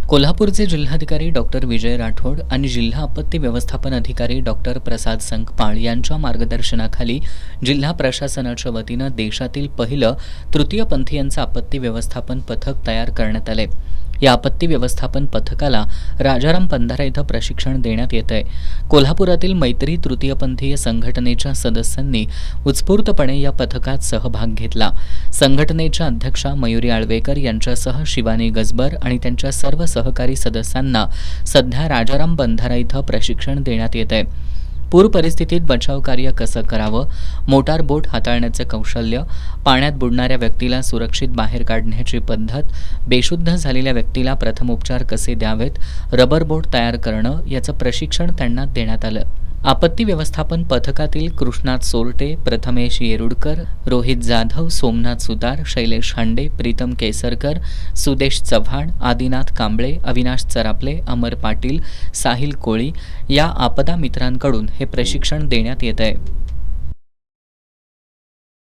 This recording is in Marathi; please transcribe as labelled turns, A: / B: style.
A: कोल्हापूरचे जिल्हाधिकारी डॉक्टर विजय राठोड आणि जिल्हा आपत्ती व्यवस्थापन अधिकारी डॉक्टर प्रसाद संकपाळ यांच्या मार्गदर्शनाखाली जिल्हा प्रशासनाच्या वतीनं देशातील पहिलं तृतीयपंथीयांचं आपत्ती व्यवस्थापन पथक तयार करण्यात आले। या आपत्ती व्यवस्थापन पथकाला राजाराम बंधारा इथं प्रशिक्षण देण्यात येत आहे। कोल्हापुरातील मैत्री तृतीयपंथीय संघटनेच्या सदस्यांनी उत्स्फूर्तपणे या पथकात सहभाग घेतला। संघटनेच्या अध्यक्षा मयुरी आळवेकर यांच्यासह शिवानी गजबर आणि त्यांच्या सर्व सहकारी सदस्यांना सध्या राजाराम बंधारा इथं प्रशिक्षण देण्यात येत आहे। पूर परिस्थितीत बचाव कार्य कसं करावं, मोटार बोट हाताळण्याचे कौशल्य, पाण्यात बुडणाऱ्या व्यक्तीला सुरक्षित बाहेर काढण्याची पद्धत, बेशुद्ध झालेल्या व्यक्तीला प्रथमोपचार कसे द्यावेत, रबर बोट तयार करणं याचं प्रशिक्षण त्यांना देण्यात आलं। आपत्ती व्यवस्थापन पथकातील कृष्णात सोरटे, प्रथमेश येरुडकर, रोहित जाधव, सोमनाथ सुतार, शैलेश हांडे, प्रीतम केसरकर, सुदेश चव्हाण, आदिनाथ कांबळे, अविनाश चरापले, अमर पाटील, साहिल कोळी या आपदा मित्रांकडून हे प्रशिक्षण देण्यात येत आहे।